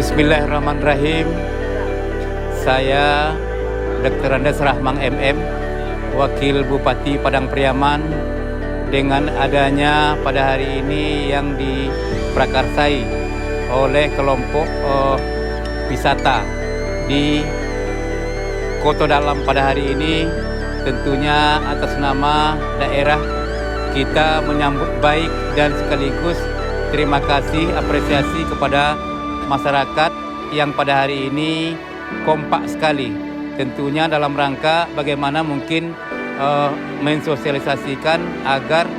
Bismillahirrahmanirrahim. Saya Dr. Andes Rahman MM, Wakil Bupati Padang Pariaman. Dengan adanya pada hari ini yang diprakarsai oleh kelompok wisata di Kota Dalam pada hari ini, tentunya atas nama daerah kita menyambut baik dan sekaligus terima kasih, apresiasi kepada masyarakat yang pada hari ini kompak sekali. Tentunya dalam rangka bagaimana mungkin mensosialisasikan agar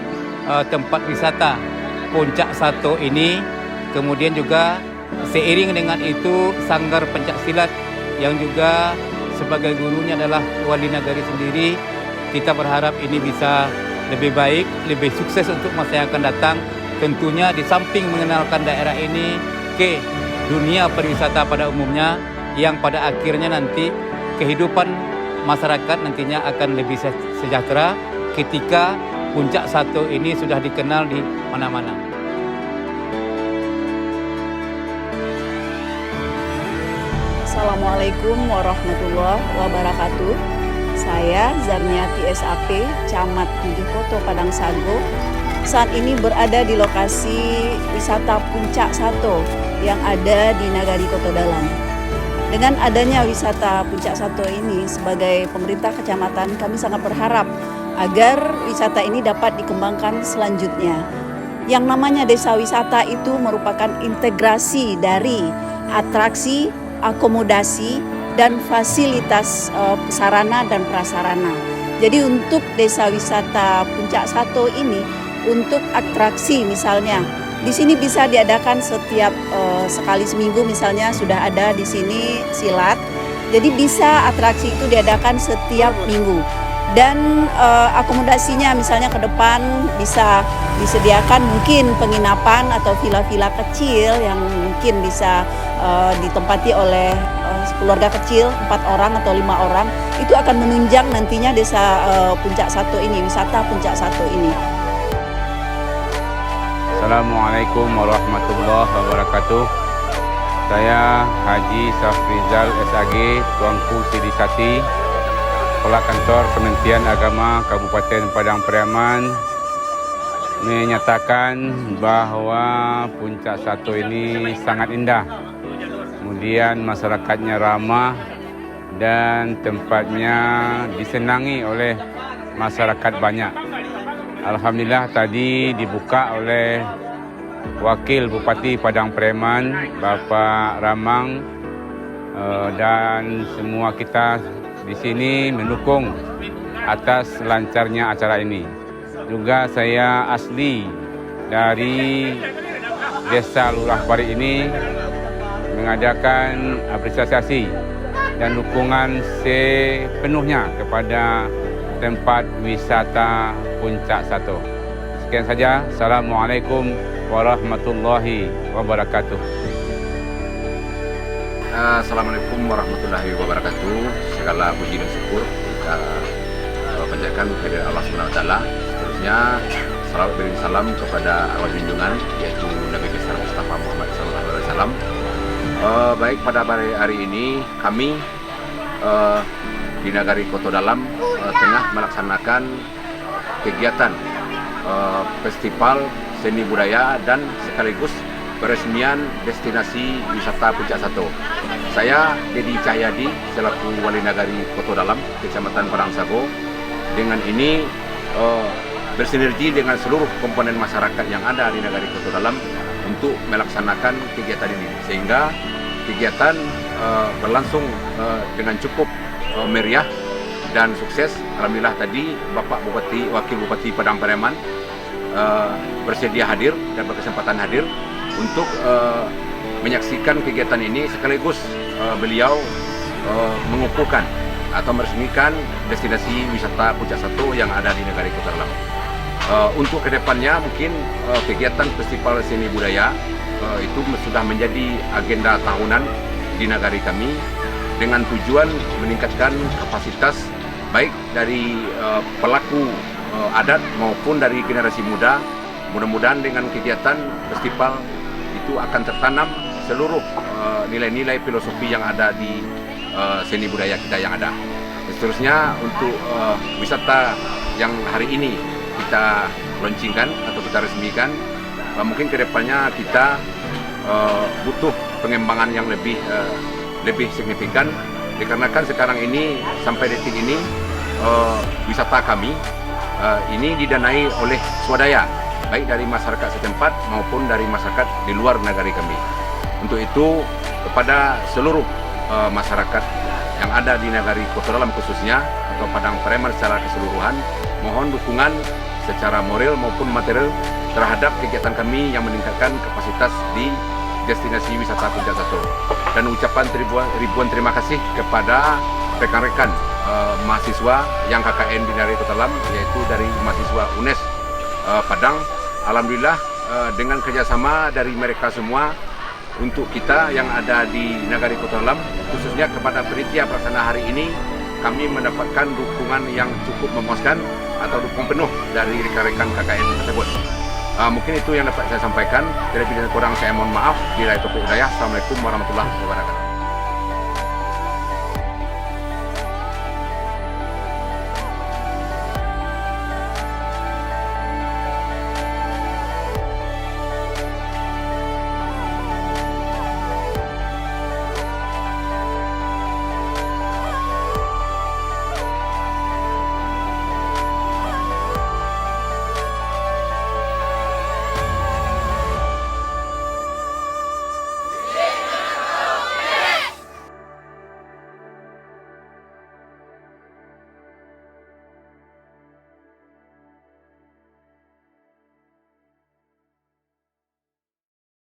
tempat wisata Puncak Sato ini, kemudian juga seiring dengan itu Sanggar Pencaksilat yang juga sebagai gurunya adalah Wali Nagari sendiri, kita berharap ini bisa lebih baik, lebih sukses untuk masa yang akan datang. Tentunya di samping mengenalkan daerah ini ke dunia pariwisata pada umumnya, yang pada akhirnya nanti kehidupan masyarakat nantinya akan lebih sejahtera ketika Puncak Sato ini sudah dikenal di mana-mana. Assalamualaikum warahmatullahi wabarakatuh. Saya Zarniati SAP, Camat 7 Koto Padang Sago. Saat ini berada di lokasi wisata Puncak Sato yang ada di Nagari Kota Dalam. Dengan adanya wisata Puncak Sato ini, sebagai pemerintah kecamatan kami sangat berharap agar wisata ini dapat dikembangkan selanjutnya. Yang namanya desa wisata itu merupakan integrasi dari atraksi, akomodasi, dan fasilitas sarana dan prasarana. Jadi untuk desa wisata Puncak Sato ini, untuk atraksi misalnya, di sini bisa diadakan setiap sekali seminggu, misalnya sudah ada di sini silat. Jadi bisa atraksi itu diadakan setiap minggu. Dan akomodasinya misalnya ke depan bisa disediakan mungkin penginapan atau villa-villa kecil yang mungkin bisa ditempati oleh keluarga kecil 4 orang atau 5 orang. Itu akan menunjang nantinya desa Puncak Sato ini, wisata Puncak Sato ini. Assalamualaikum warahmatullahi wabarakatuh. Saya Haji Safrizal SAG, Tuanku Sidi Sati, Kepala Kantor Kementerian Agama Kabupaten Padang Pariaman, menyatakan bahwa Puncak Sato ini sangat indah. Kemudian masyarakatnya ramah dan tempatnya disenangi oleh masyarakat banyak. Alhamdulillah tadi dibuka oleh Wakil Bupati Padang Pariaman, Bapak Ramang, dan semua kita di sini mendukung atas lancarnya acara ini. Juga saya asli dari Desa Lurah Pari ini mengadakan apresiasi dan dukungan sepenuhnya kepada tempat wisata Puncak Sato. Sekian saja. Assalamualaikum warahmatullahi wabarakatuh. Assalamualaikum warahmatullahi wabarakatuh. Segala puji dan syukur kita panjatkan kepada Allah Subhanahu wa taala. Seterusnya salawat dan salam kepada awal junjungan yaitu Nabi besar Mustafa Muhammad sallallahu alaihi wasallam. Baik, pada hari ini kami di Nagari Kota Dalam tengah melaksanakan kegiatan festival seni budaya dan sekaligus peresmian destinasi wisata Puncak Sato. Saya Dedi Cahyadi selaku Wali Nagari Kota Dalam, Kecamatan Padang Sago. Dengan ini bersinergi dengan seluruh komponen masyarakat yang ada di Nagari Kota Dalam untuk melaksanakan kegiatan ini, sehingga kegiatan berlangsung dengan cukup meriah dan sukses. Alhamdulillah tadi Bapak Bupati, Wakil Bupati Padang Pariaman bersedia hadir dan berkesempatan hadir untuk menyaksikan kegiatan ini, sekaligus beliau mengukuhkan atau meresmikan destinasi wisata Puncak Sato yang ada di Nagari Kota Dalam. Untuk kedepannya mungkin kegiatan festival seni budaya itu sudah menjadi agenda tahunan di nagari kami, dengan tujuan meningkatkan kapasitas baik dari pelaku adat maupun dari generasi muda. Mudah-mudahan dengan kegiatan festival itu akan tertanam seluruh nilai-nilai filosofi yang ada di seni budaya kita yang ada. Seterusnya untuk wisata yang hari ini kita launchingkan atau kita resmikan, mungkin kedepannya kita butuh pengembangan yang lebih signifikan, dikarenakan sekarang ini sampai detik ini wisata kami ini didanai oleh swadaya, baik dari masyarakat setempat maupun dari masyarakat di luar negari kami. Untuk itu kepada seluruh masyarakat yang ada di negari Kota Dalam khususnya atau Padang Preman secara keseluruhan, mohon dukungan secara moral maupun material terhadap kegiatan kami yang meningkatkan kapasitas di destinasi wisata Puncak Satu. Dan ucapan ribuan terima kasih kepada rekan-rekan mahasiswa yang KKN di negari Kota Dalam, yaitu dari mahasiswa UNES Padang. Alhamdulillah dengan kerjasama dari mereka semua, untuk kita yang ada di negari Kota Dalam, khususnya kepada panitia pelaksana hari ini, kami mendapatkan dukungan yang cukup memuaskan atau dukung penuh dari rekan-rekan KKN tersebut. Mungkin itu yang dapat saya sampaikan. Lebih dan kurang saya mohon maaf. Bila itu hidayah. Assalamualaikum warahmatullahi wabarakatuh.